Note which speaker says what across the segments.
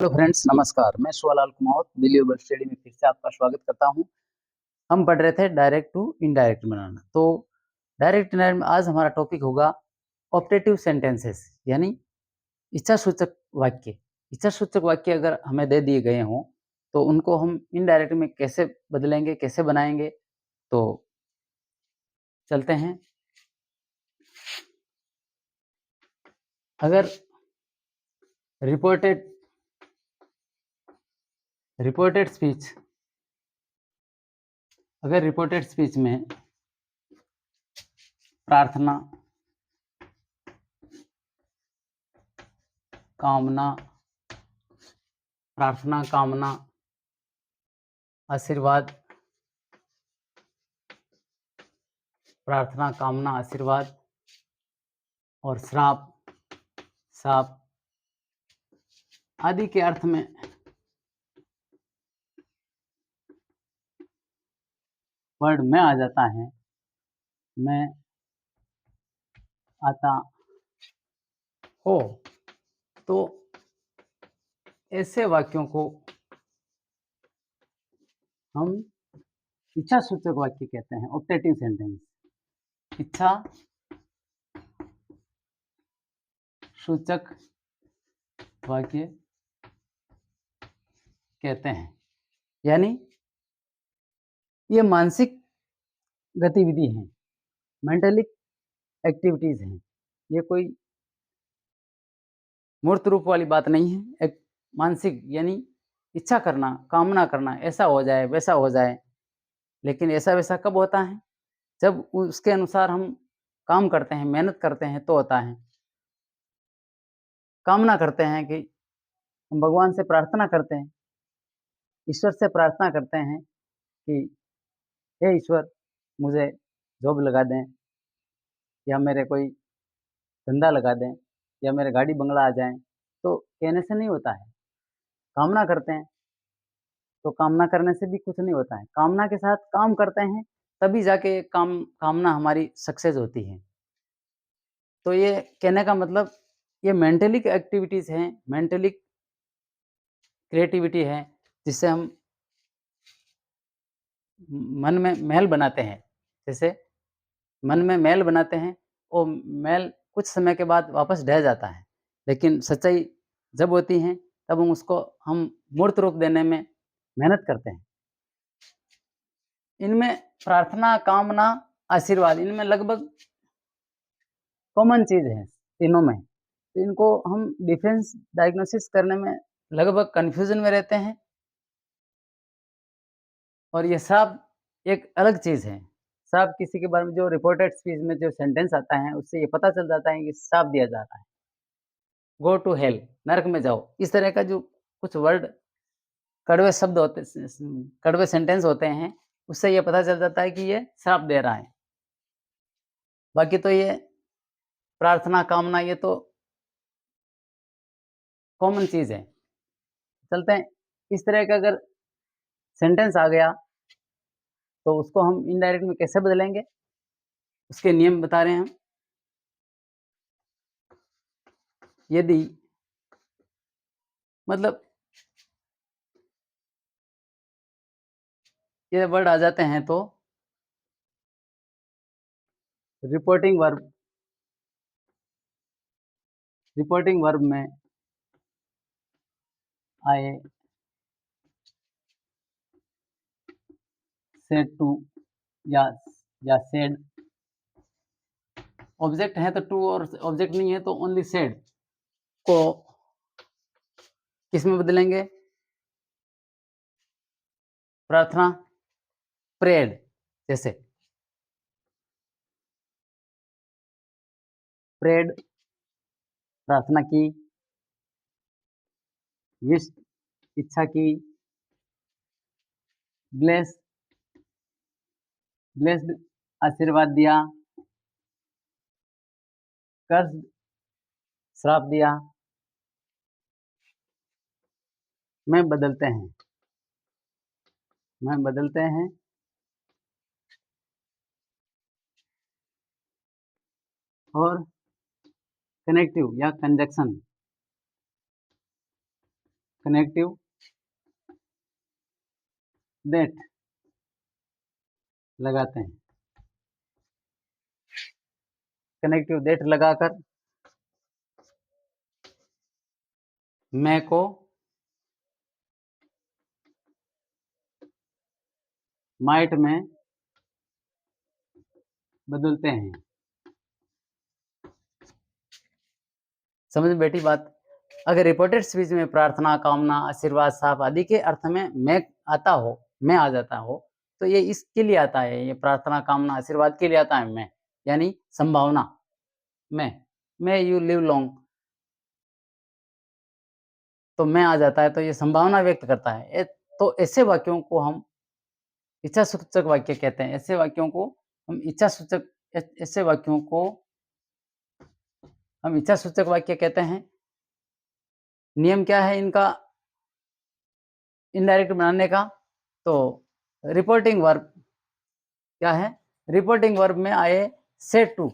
Speaker 1: Hello friends, नमस्कार। मैं Shivlal Kumawat believable study में फिर से आपका स्वागत करता हूं। हम पढ़ रहे थे डायरेक्ट टू इनडायरेक्ट बनाना। तो डायरेक्ट इनडायरेक्ट में आज हमारा टॉपिक होगा ऑप्टेटिव सेंटेंसेस, यानी इच्छासूचक वाक्य। इच्छासूचक वाक्य अगर हमें दे दिए गए हों तो उनको हम इनडायरेक्ट में कैसे बदलेंगे, कैसे बनाएंगे, तो चलते हैं। अगर रिपोर्टेड रिपोर्टेड स्पीच अगर रिपोर्टेड स्पीच में प्रार्थना, कामना, आशीर्वाद, प्रार्थना, कामना, आशीर्वाद और श्राप आदि के अर्थ में वर्ड में आ जाता है, मैं आता हो, तो ऐसे वाक्यों को हम इच्छा सूचक वाक्य कहते हैं, ऑप्टेटिव सेंटेंस। इच्छा सूचक वाक्य कहते हैं, यानी ये मानसिक गतिविधि है, मेंटलिक एक्टिविटीज हैं। ये कोई मूर्त रूप वाली बात नहीं है। एक मानसिक यानी इच्छा करना, कामना करना, ऐसा हो जाए, वैसा हो जाए। लेकिन ऐसा वैसा कब होता है? जब उसके अनुसार हम काम करते हैं, मेहनत करते हैं, तो होता है। कामना करते हैं कि हम भगवान से प्रार्थना करते हैं, ईश्वर से प्रार्थना करते हैं कि हे ईश्वर, मुझे जॉब लगा दें, या मेरे कोई धंधा लगा दें, या मेरे गाड़ी बंगला आ जाए। तो कहने से नहीं होता है। कामना करते हैं, तो कामना करने से भी कुछ नहीं होता है। कामना के साथ काम करते हैं, तभी जाके कामना हमारी सक्सेस होती है। तो ये कहने का मतलब, ये मेंटलिक एक्टिविटीज़ हैं, मेंटलिक क्रिएटिविटी है, जिससे हम मन में महल बनाते हैं। जैसे मन में महल बनाते हैं, वो महल कुछ समय के बाद वापस ढह जाता है, लेकिन सच्चाई जब होती है, तब हम मूर्त रूप देने में मेहनत करते हैं। इनमें प्रार्थना, कामना, आशीर्वाद, इनमें लगभग कॉमन चीज़ है तीनों में। तो इनको हम डिफरेंस डायग्नोसिस करने में लगभग कन्फ्यूज़न में रहते हैं। और ये सब एक अलग चीज़ है। सब किसी के बारे में जो रिपोर्टेड स्पीच में जो सेंटेंस आता है, उससे ये पता चल जाता है कि श्राप दिया जा रहा है। गो टू हेल, नरक में जाओ। इस तरह का जो कुछ वर्ड, कड़वे शब्द होते स स कड़वे सेंटेंस होते हैं, उससे ये पता चल जाता है कि ये श्राप दे रहा है। बाकी तो ये प्रार्थना, कामना, ये तो कॉमन चीज़ है। चलते हैं, इस तरह का अगर सेंटेंस आ गया, तो उसको हम इनडायरेक्ट में कैसे बदलेंगे? उसके नियम बता रहे हैं हम। यदि मतलब ये वर्ड आ जाते हैं, तो रिपोर्टिंग वर्ब में आए, सेड टू, या सेड। ऑब्जेक्ट है तो टू, और ऑब्जेक्ट नहीं है तो ओनली सेड को किस में बदलेंगे? प्रार्थना, प्रेड। जैसे प्रेड, प्रार्थना की, विश, इच्छा की, ब्लेस, ब्लेस्ड, आशीर्वाद दिया, कर्स, श्राप दिया। में बदलते हैं और कनेक्टिव या कंजक्शन, कनेक्टिव दैट लगाते हैं। कनेक्टिव दैट लगाकर मैं को माइट में बदलते हैं। समझ में बैठी बात? अगर रिपोर्टेड स्पीच में प्रार्थना, कामना, आशीर्वाद, शाप आदि के अर्थ में मैं आता हो, मैं आ जाता हो, तो ये इसके लिए आता है, ये प्रार्थना, कामना, आशीर्वाद के लिए आता है मैं, यानी संभावना। मैं यू लिव लॉन्ग, तो मैं आ जाता है, तो ये संभावना व्यक्त करता है। तो ऐसे वाक्यों को हम इच्छा सूचक वाक्य कहते हैं। ऐसे वाक्यों को हम इच्छा सूचक ऐसे वाक्यों को हम इच्छा सूचक वाक्य कहते हैं। नियम क्या है इनका इनडायरेक्ट बनाने का? तो रिपोर्टिंग वर्ब क्या है? रिपोर्टिंग वर्ब में आए सेड टू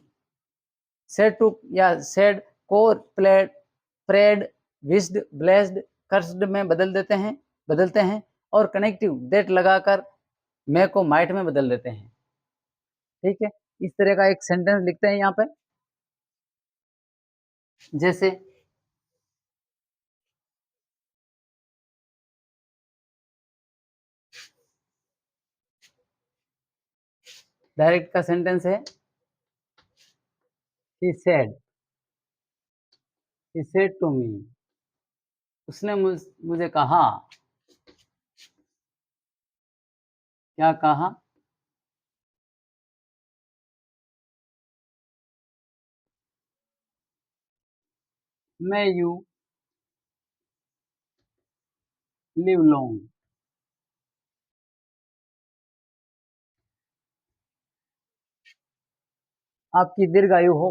Speaker 1: या सेड को प्रेड, विस्ड, ब्लेस्ड, कर्स्ड में बदलते हैं और कनेक्टिव दैट लगाकर मैं को माइट में बदल देते हैं। ठीक है, इस तरह का एक सेंटेंस लिखते हैं यहाँ पे। जैसे डायरेक्ट का सेंटेंस है, he said to me, उसने मुझे कहा। क्या कहा? may you live long, आपकी दीर्घायु हो।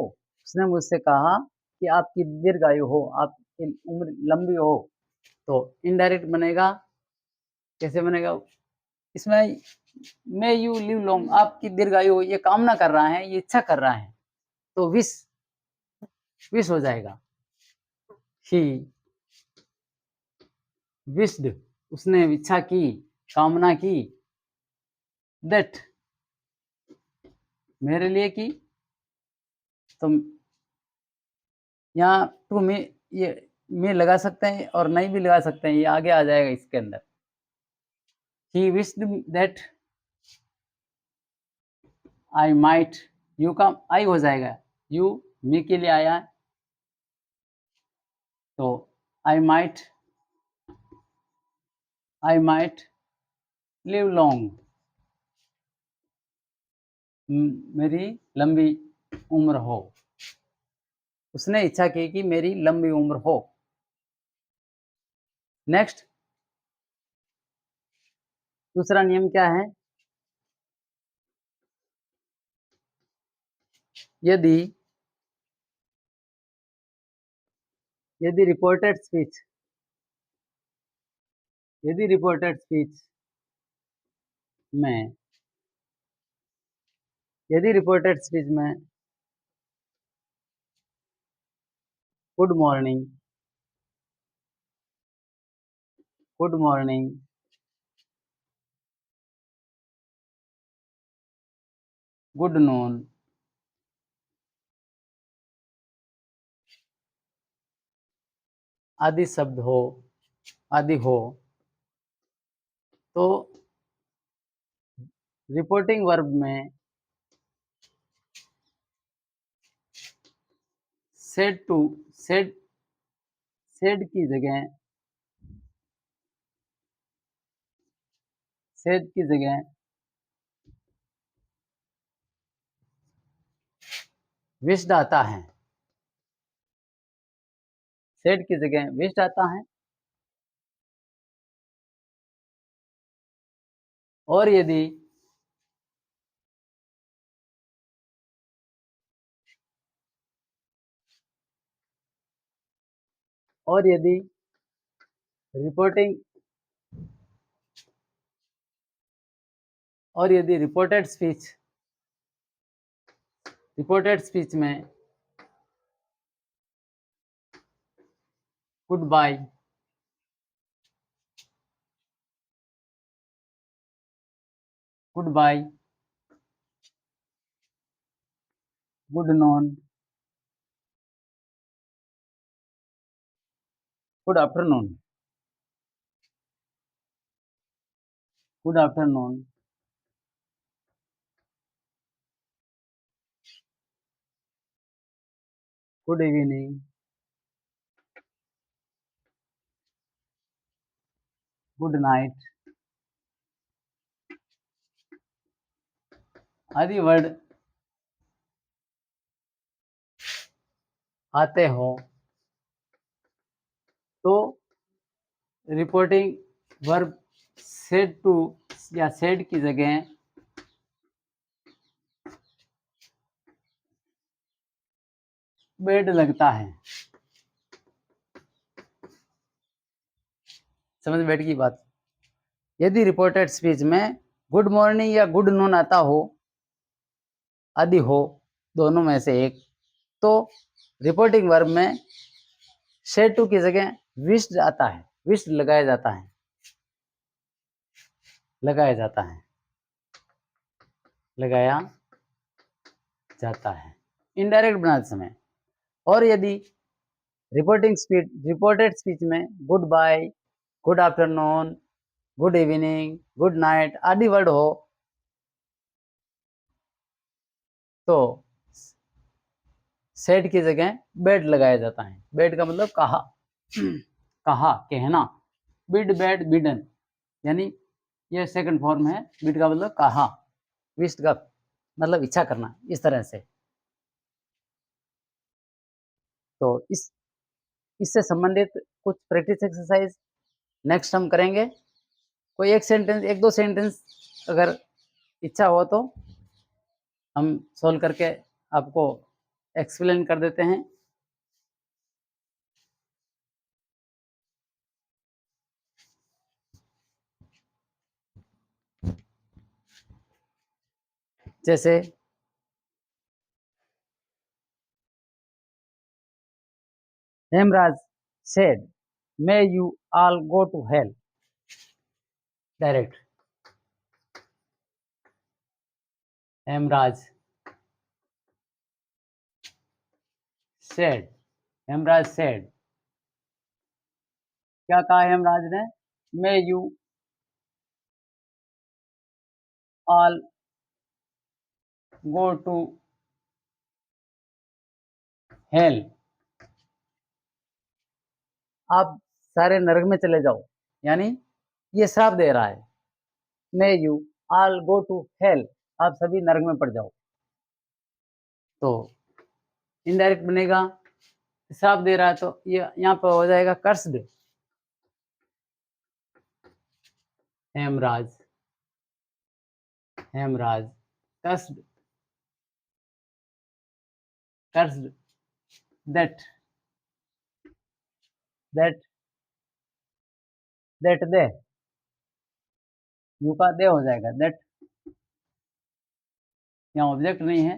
Speaker 1: उसने मुझसे कहा कि आपकी दीर्घायु हो, आपकी उम्र लंबी हो। तो इनडायरेक्ट बनेगा, कैसे बनेगा? इसमें मे यू लिव लॉन्ग, आपकी दीर्घायु हो, ये कामना कर रहा है, ये इच्छा कर रहा है, तो विश हो जाएगा। ही विश्ड, उसने इच्छा की, कामना की। दैट, मेरे लिए की। तो यहाँ टू में ये में लगा सकते हैं और नहीं भी लगा सकते हैं, ये आगे आ जाएगा इसके अंदर। He wished that I might, you का आई हो जाएगा, यू मी के लिए आया है, तो आई माइट लिव लॉन्ग, मेरी लंबी उम्र हो। उसने इच्छा की कि मेरी लंबी उम्र हो। नेक्स्ट, दूसरा नियम क्या है? यदि यदि रिपोर्टेड स्पीच यदि रिपोर्टेड स्पीच में यदि रिपोर्टेड स्पीच में good morning, good morning, good noon आदि शब्द हो, आदि हो, तो रिपोर्टिंग वर्ब में सेड टू सेड सेड की जगह सेड की जगह विश्ड आता है। सेड की जगह विश्ड आता है। और यदि और यदि रिपोर्टिंग और यदि रिपोर्टेड स्पीच में good bye good bye, good noon, good afternoon, good afternoon, good evening, good night आदि वर्ड आते हो तो रिपोर्टिंग वर्ब सेड टू या सेड की जगह बेड लगता है। समझ बैठ की बात। यदि रिपोर्टेड स्पीच में गुड मॉर्निंग या गुड नून आता हो आदि हो दोनों में से एक, तो रिपोर्टिंग वर्ब में शेड टू की जगह विश्ड आता है, विश्ड लगाया जाता है, लगाया जाता है, लगाया जाता है इनडायरेक्ट बनाते समय। और यदि रिपोर्टेड स्पीच में good bye, good afternoon, good evening, good night आदि वर्ड हो तो सेड की जगह बेड लगाया जाता है। बेड का मतलब कहा, कहा, कहना। बिड, बेड, बिडन, यानी यह सेकंड फॉर्म है। बिड का मतलब कहा, विश्ड का मतलब इच्छा करना, इस तरह से। तो इससे संबंधित कुछ प्रैक्टिस एक्सरसाइज नेक्स्ट हम करेंगे। कोई एक सेंटेंस, एक दो सेंटेंस अगर इच्छा हो तो हम सोल्व करके आपको एक्सप्लेन कर देते हैं। जैसे Hemraj said, may you all go to hell, direct. Hemraj said, Hemraj said, क्या कहा हेमराज ने? may you all go to hell, आप सारे नरक में चले जाओ, यानी ये श्राप दे रहा है। may you all go to hell, आप सभी नरक में पड़ जाओ। तो इनडायरेक्ट बनेगा, श्राप दे रहा है तो ये यहाँ पर हो जाएगा cursed. Hemraj, Hemraj cursed, cursed that, that, that they, you का दे हो जाएगा। दैट यहाँ ऑब्जेक्ट नहीं है,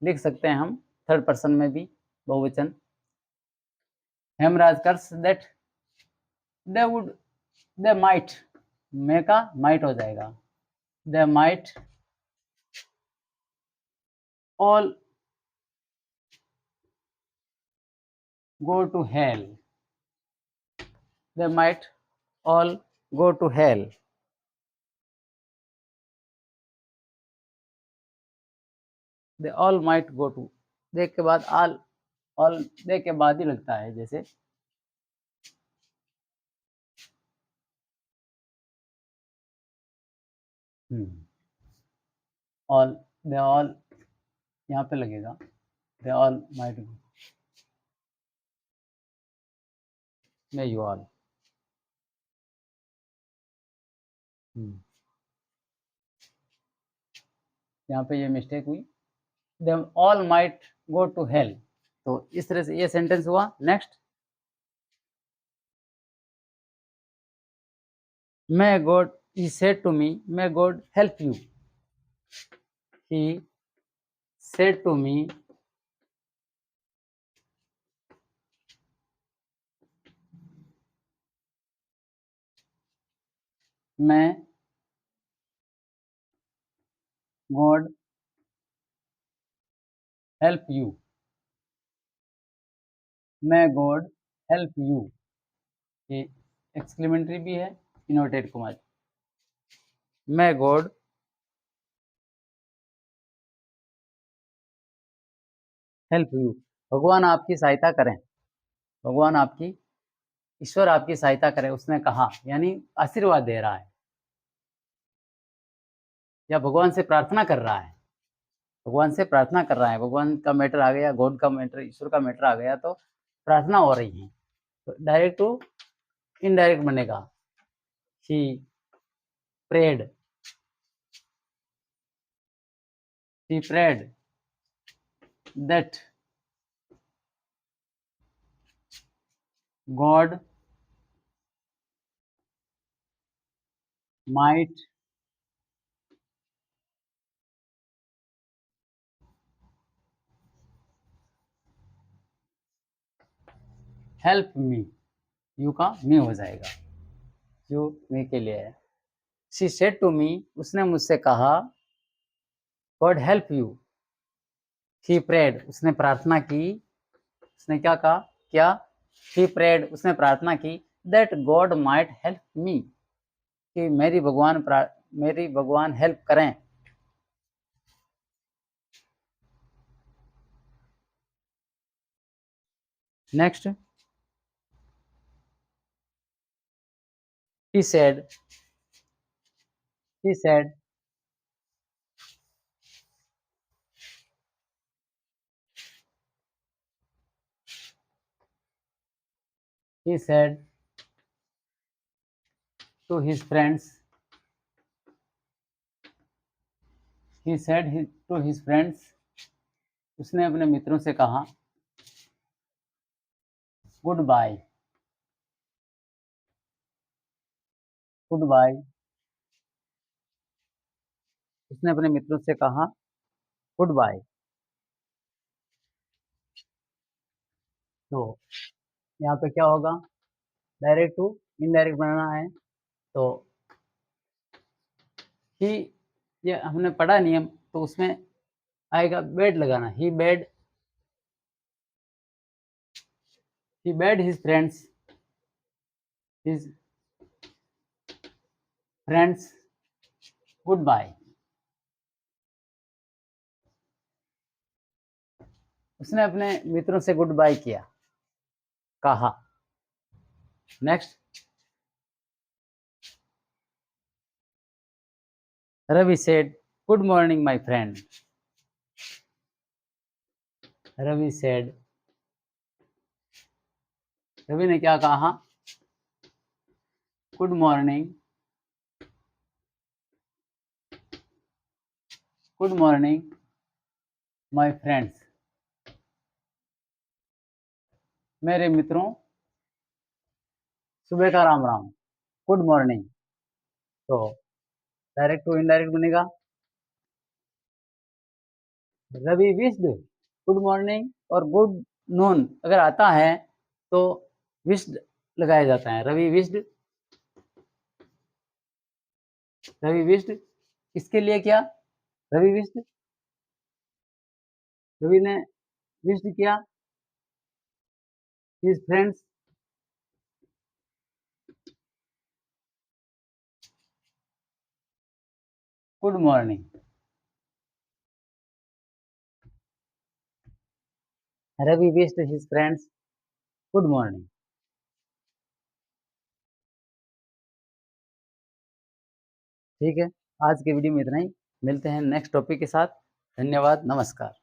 Speaker 1: लिख सकते हैं हम थर्ड पर्सन में भी, बहुवचन। Hemraj curse that they would, they might, may का माइट हो जाएगा, they might all go to hell, they might all go to hell, they all might go to, दे के बाद all दे के बाद ही लगता है। जैसे all, they all यहाँ पे लगेगा, they all might go, may you all, यहाँ पे ये मिस्टेक हुई, they all might go to hell। तो इस तरह से ये सेंटेंस हुआ। Next, may God, he said to me, may God help you, he said to me, मैं God help you, may God help you. ये एक्सक्लेमेटरी भी है, inverted comma. May God help you, भगवान आपकी सहायता करें, भगवान आपकी, ईश्वर आपकी सहायता करे, उसने कहा, यानी आशीर्वाद दे रहा है या भगवान से प्रार्थना कर रहा है, भगवान से प्रार्थना कर रहा है। भगवान का मैटर आ गया, गॉड का मैटर, ईश्वर का मैटर आ गया तो प्रार्थना हो रही है, तो डायरेक्ट टू इनडायरेक्ट बनेगा। He prayed, he prayed that God might help me, you का मी हो जाएगा, यू मी के लिए है। She said to me, उसने मुझसे कहा, God help you, he prayed, उसने प्रार्थना की, उसने क्या कहा, क्या, he prayed, उसने प्रार्थना की, that God might help me, कि मेरी भगवान हेल्प करें। Next, he said, he said, he said to his friends, he said to his friends, उसने अपने मित्रों से कहा, गुड बाय, गुड बाय, उसने अपने मित्रों से कहा गुड बाय। तो यहाँ पे क्या होगा, डायरेक्ट टू इनडायरेक्ट बनाना है, तो ही, ये हमने पढ़ा नियम, तो उसमें आएगा बेड लगाना, he bade his friends goodbye, उसने अपने मित्रों से गुड बाय किया, कहा। Next, Ravi said good morning my friend, Ravi said, Ravi ने क्या कहा, good morning, good morning my friends, मेरे मित्रों, सुबह का राम राम, गुड मॉर्निंग। तो डायरेक्ट टू इनडायरेक्ट बनेगा, रवि विश्ड गुड मॉर्निंग, और गुड नून अगर आता है तो विश्ड लगाया जाता है, रवि विश्ड, रवि विश्ड किसके लिए किया, रवि विश्ड, रवि ने विश्ड किया his friends good morning, Ravi wished his friends good morning. ठीक है, आज के वीडियो में इतना ही, मिलते हैं नेक्स्ट टॉपिक के साथ। धन्यवाद, नमस्कार।